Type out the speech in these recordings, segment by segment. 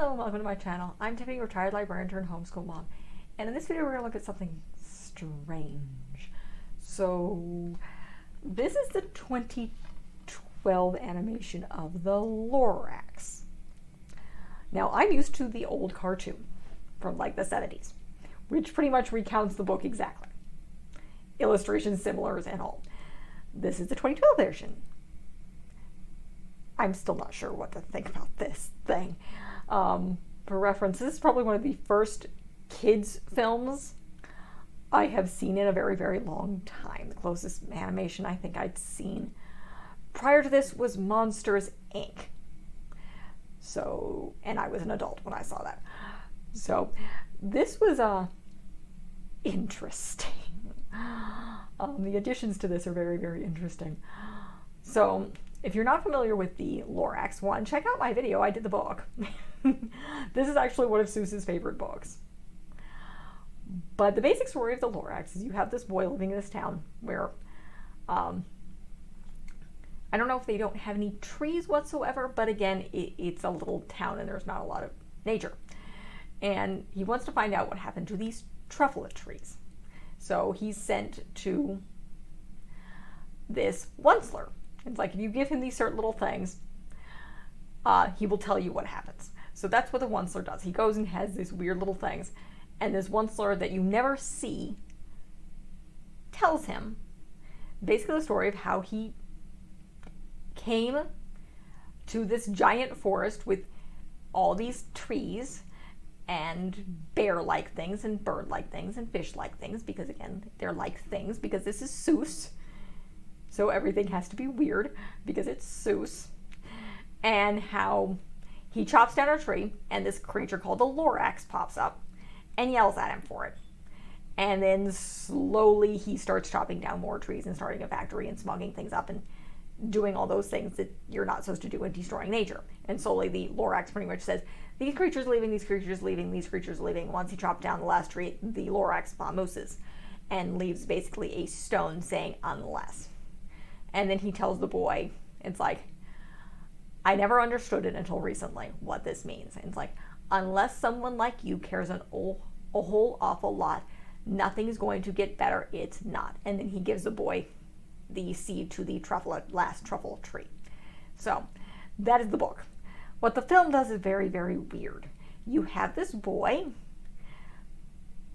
Hello and welcome to my channel. I'm Tiffany, retired librarian turned homeschool mom. And in this video we're going to look at something strange. So this is the 2012 animation of the Lorax. Now I'm used to the old cartoon from like the 70s, which pretty much recounts the book exactly. Illustrations, similars, and all. This is the 2012 version. I'm still not sure what to think about this thing. For reference, this is probably one of the first kids films I have seen in a very, very long time. The closest animation I think I'd seen prior to this was Monsters, Inc. So, and I was an adult when I saw that. So, this was interesting. The additions to this are very, very interesting. So, if you're not familiar with the Lorax one, check out my video. I did the book. This is actually one of Seuss's favorite books. But the basic story of the Lorax is you have this boy living in this town where, I don't know if they don't have any trees whatsoever, but again, it's a little town and there's not a lot of nature. And he wants to find out what happened to these truffle trees. So he's sent to this Onceler. It's like if you give him these certain little things, he will tell you what happens. So that's what the Onceler does. He goes and has these weird little things, and this Onceler that you never see tells him basically the story of how he came to this giant forest with all these trees and bear-like things and bird-like things and fish-like things, because again, they're like things because this is Seuss. So everything has to be weird because it's Seuss. And how he chops down a tree and this creature called the Lorax pops up and yells at him for it. And then slowly he starts chopping down more trees and starting a factory and smuggling things up and doing all those things that you're not supposed to do in destroying nature. And slowly the Lorax pretty much says, these creatures leaving, these creatures leaving, these creatures leaving. Once he chopped down the last tree, the Lorax vamooses and leaves basically a stone saying unless. And then he tells the boy, it's like, I never understood it until recently, what this means. And it's like, unless someone like you cares a whole awful lot, nothing's going to get better, it's not. And then he gives the boy the seed to the last truffle tree. So, that is the book. What the film does is very, very weird. You have this boy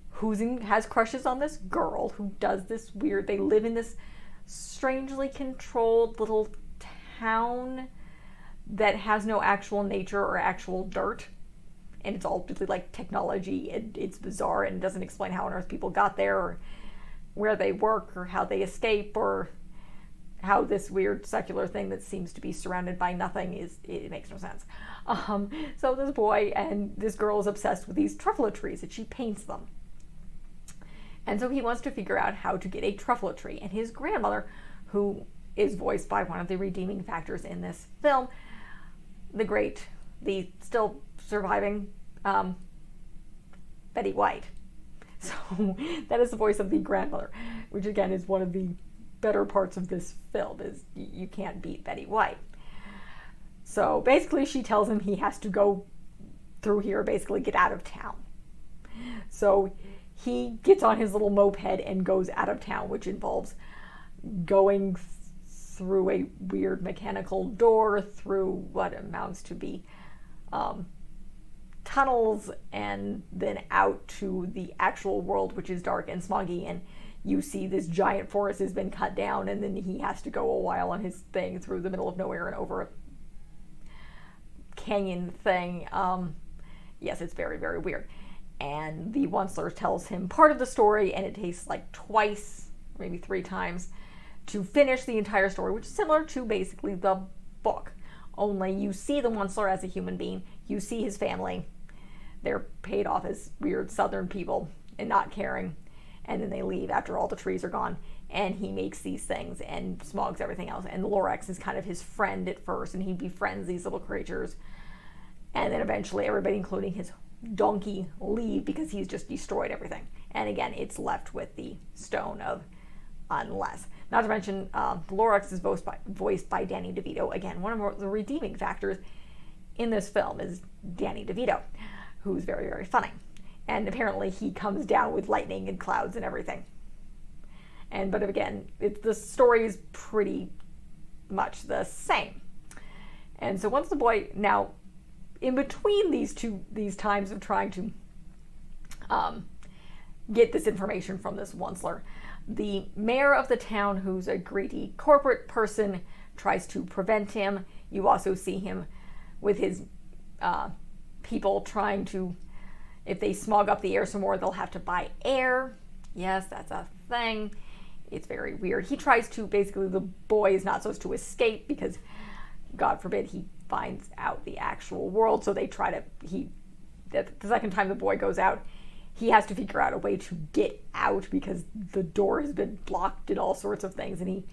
who has crushes on this girl who does this weird, they live in this strangely controlled little town that has no actual nature or actual dirt, and it's all really like technology, and it's bizarre and it doesn't explain how on earth people got there or where they work or how they escape or how this weird secular thing that seems to be surrounded by nothing it makes no sense. So this boy and this girl is obsessed with these truffle trees and she paints them. And so he wants to figure out how to get a truffle tree. And his grandmother, who is voiced by one of the redeeming factors in this film, the still surviving Betty White. So that is the voice of the grandmother, which again is one of the better parts of this film, is you can't beat Betty White. So basically she tells him he has to go through here, basically get out of town. So he gets on his little moped and goes out of town, which involves going through a weird mechanical door, through what amounts to be tunnels, and then out to the actual world, which is dark and smoggy, and you see this giant forest has been cut down, and then he has to go a while on his thing through the middle of nowhere and over a canyon thing. Yes, it's very, very weird. And the Onceler tells him part of the story, and it takes like twice, maybe 3 times, to finish the entire story, which is similar to basically the book. Only you see the Onceler as a human being, you see his family, they're paid off as weird southern people and not caring, and then they leave after all the trees are gone, and he makes these things and smogs everything else, and the Lorax is kind of his friend at first, and he befriends these little creatures, and then eventually everybody, including his donkey, leave because he's just destroyed everything. And again, it's left with the stone of unless. Not to mention, the Lorax is voiced by Danny DeVito. Again, one of the redeeming factors in this film is Danny DeVito, who's very, very funny. And apparently he comes down with lightning and clouds and everything. But again, the story is pretty much the same. And so once the boy, now in between these times of trying to get this information from this Onceler, the mayor of the town, who's a greedy corporate person, tries to prevent him. You also see him with his people trying to, if they smog up the air some more, they'll have to buy air. Yes, that's a thing. It's very weird. He tries to, basically, the boy is not supposed to escape because, God forbid, he finds out the actual world. So they try to, the second time the boy goes out, he has to figure out a way to get out because the door has been blocked and all sorts of things. And he,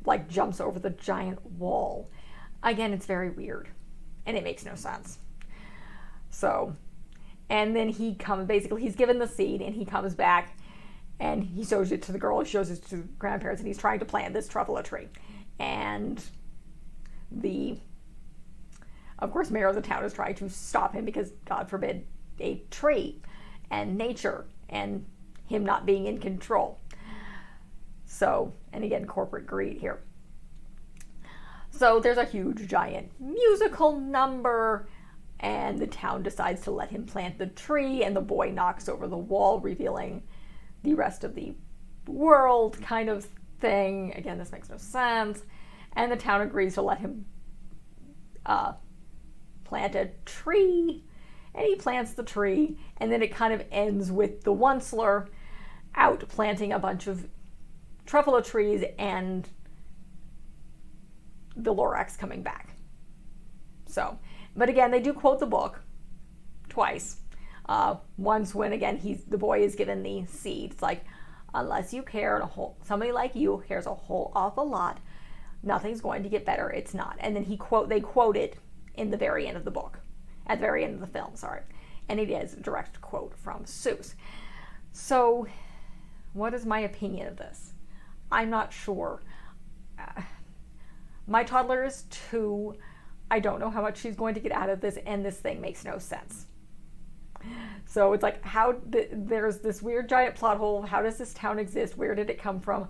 like, jumps over the giant wall. Again, it's very weird. And it makes no sense. So, and then he comes, basically, he's given the seed and he comes back and he shows it to the girl, he shows it to the grandparents, and he's trying to plant this truffula tree. And of course, mayor of the town is trying to stop him because, God forbid, a tree and nature and him not being in control. So, and again, corporate greed here. So there's a huge, giant musical number, and the town decides to let him plant the tree, and the boy knocks over the wall, revealing the rest of the world kind of thing. Again, this makes no sense. And the town agrees to let him plant a tree, and he plants the tree, and then it kind of ends with the Onceler out planting a bunch of truffula trees and the Lorax coming back. So, but again, they do quote the book twice. Once when, again, the boy is given the seed. It's like, unless you care, somebody like you cares a whole awful lot, nothing's going to get better. It's not. And then they quote it in the very end of the book, at the very end of the film, sorry. And it is a direct quote from Seuss. So, what is my opinion of this? I'm not sure. My toddler is 2. I don't know how much she's going to get out of this, and this thing makes no sense. So it's like, there's this weird giant plot hole. How does this town exist? Where did it come from?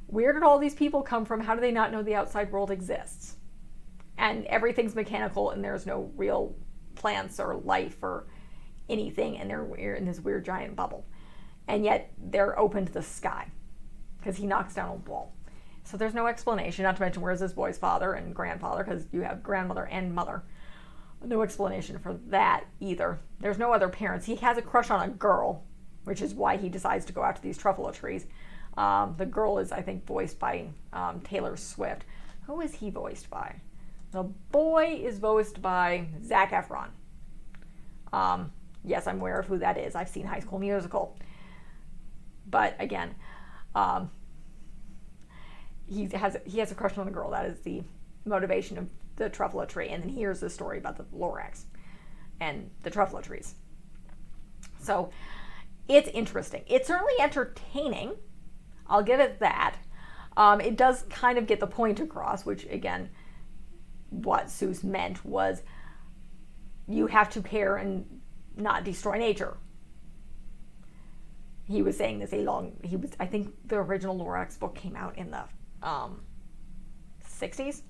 Where did all these people come from? How do they not know the outside world exists? And everything's mechanical, and there's no real plants or life or anything, and they're in this weird giant bubble. And yet they're open to the sky because he knocks down a wall. So there's no explanation, not to mention where's this boy's father and grandfather, because you have grandmother and mother. No explanation for that either. There's no other parents. He has a crush on a girl, which is why he decides to go out to these truffula trees. The girl is, I think, voiced by Taylor Swift. Who is he voiced by? The boy is voiced by Zac Efron. Yes, I'm aware of who that is. I've seen High School Musical. But again, he has a crush on a girl. That is the motivation of the truffula tree. And then here's the story about the Lorax and the truffula trees. So it's interesting. It's certainly entertaining. I'll give it that. It does kind of get the point across, which, again, what Seuss meant was you have to care and not destroy nature. He was saying this I think the original Lorax book came out in the 60s.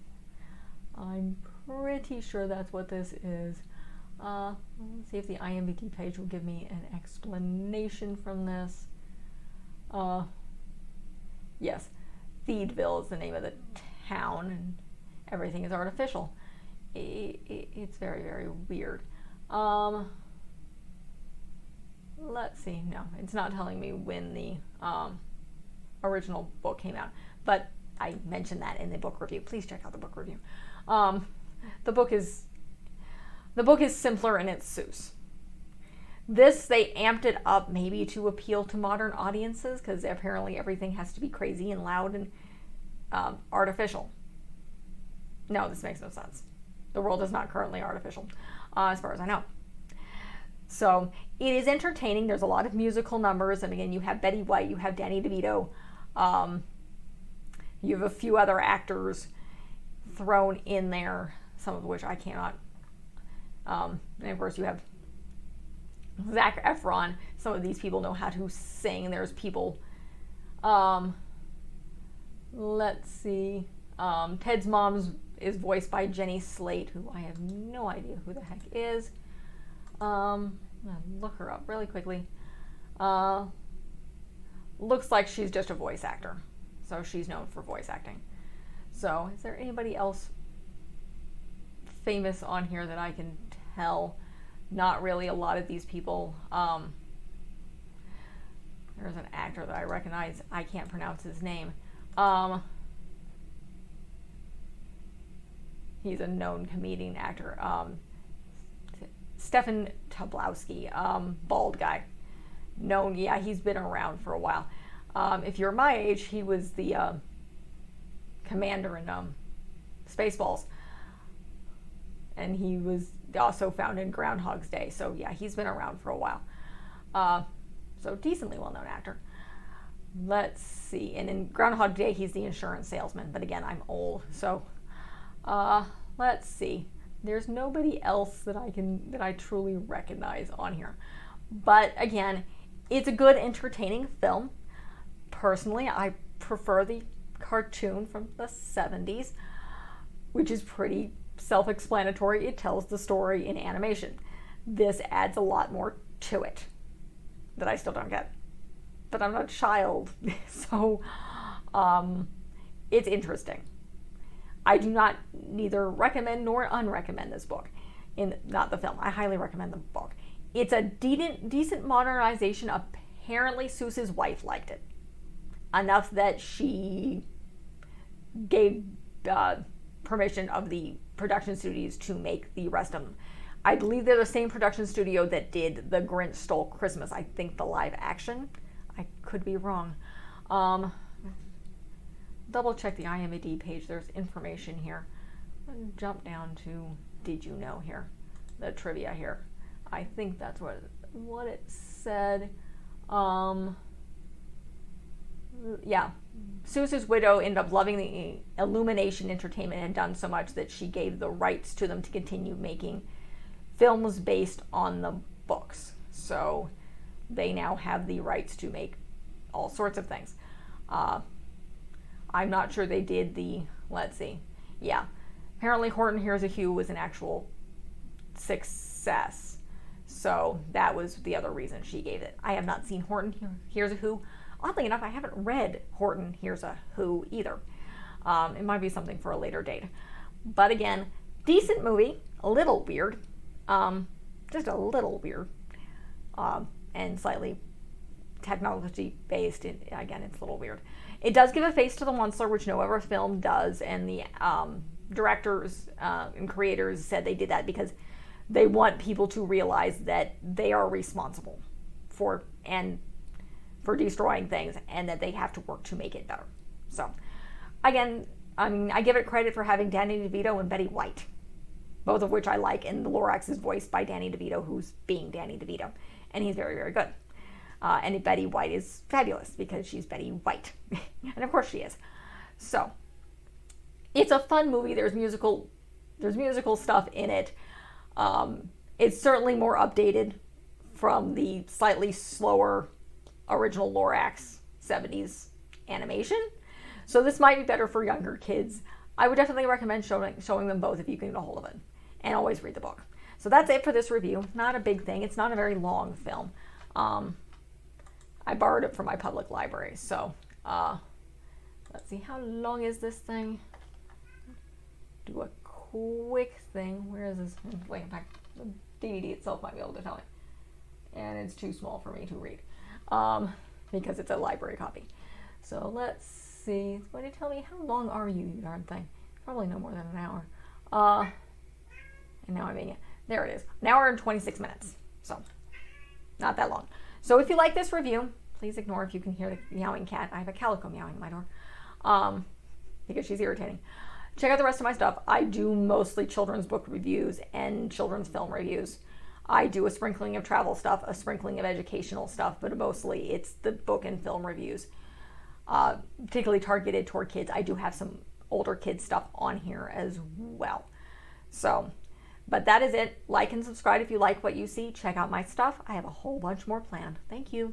I'm pretty sure that's what this is. Let's see if the IMDb page will give me an explanation from this. Yes, Theedville is the name of the town, and everything is artificial. It's very, very weird. Let's see. No, it's not telling me when the original book came out, but I mentioned that in the book review. Please check out the book review. The book is simpler and it's Seuss. This, they amped it up maybe to appeal to modern audiences because apparently everything has to be crazy and loud and artificial. No, this makes no sense. The world is not currently artificial, as far as I know. So it is entertaining. There's a lot of musical numbers, and again, you have Betty White, you have Danny DeVito, you have a few other actors thrown in there, some of which I cannot And of course you have Zac Efron. Some of these people know how to sing. There's people, let's see, Ted's mom is voiced by Jenny Slate, who I have no idea who the heck is. I'm gonna look her up really quickly. Looks like she's just a voice actor, so she's known for voice acting. So is there anybody else famous on here that I can tell? Not really. A lot of these people. There's an actor that I recognize. I can't pronounce his name. He's a known comedian actor. Stefan Tobolowsky, bald guy. Known, yeah, he's been around for a while. If you're my age, he was the commander in Spaceballs. And he was also found in Groundhog's Day. So yeah, he's been around for a while. So decently well-known actor. Let's see. And in Groundhog Day, he's the insurance salesman. But again, I'm old. So let's see. There's nobody else that I truly recognize on here. But again, it's a good, entertaining film. Personally, I prefer the cartoon from the 70s, which is pretty self-explanatory. It tells the story in animation. This adds a lot more to it that I still don't get. But I'm not a child, so it's interesting. I do not neither recommend nor unrecommend this book, not the film. I highly recommend the book. It's a decent modernization. Apparently, Seuss's wife liked it enough that she gave permission of the production studios to make the rest of them. I believe they're the same production studio that did The Grinch Stole Christmas. I think the live action. I could be wrong. Double check the IMDb page. There's information here. Jump down to Did You Know here. The trivia here. I think that's what it said. Yeah. Seuss's widow ended up loving the Illumination Entertainment and had done so much that she gave the rights to them to continue making films based on the books. So they now have the rights to make all sorts of things. I'm not sure they did let's see. Yeah. Apparently Horton Hears a Who was an actual success. So that was the other reason she gave it. I have not seen Horton Hears a Who. Oddly enough, I haven't read Horton Hears a Who either. It might be something for a later date. But again, decent movie. A little weird. Just a little weird. And slightly technology based. Again, it's a little weird. It does give a face to the monster, which no other film does, and the directors and creators said they did that because they want people to realize that they are responsible for destroying things and that they have to work to make it better. So, again, I mean, I give it credit for having Danny DeVito and Betty White, both of which I like, and Lorax is voiced by Danny DeVito, who's being Danny DeVito, and he's very, very good. And Betty White is fabulous because she's Betty White. And of course she is. So, it's a fun movie. There's musical stuff in it. It's certainly more updated from the slightly slower original Lorax 70s animation. So this might be better for younger kids. I would definitely recommend showing them both if you can get a hold of it. And always read the book. So that's it for this review. Not a big thing. It's not a very long film. I borrowed it from my public library. So let's see. How long is this thing? Do a quick thing. Where is this? Wait, in fact, the DVD itself might be able to tell me. And it's too small for me to read because it's a library copy. So let's see. It's going to tell me how long are you darn thing. Probably no more than an hour. And now I'm making it. There it is. An hour and 26 minutes. So not that long. So if you like this review, please ignore if you can hear the meowing cat. I have a calico meowing at my door because she's irritating. Check out the rest of my stuff. I do mostly children's book reviews and children's film reviews. I do a sprinkling of travel stuff, a sprinkling of educational stuff, but mostly it's the book and film reviews, particularly targeted toward kids. I do have some older kids stuff on here as well. So But that is it. Like and subscribe if you like what you see. Check out my stuff. I have a whole bunch more planned. Thank you.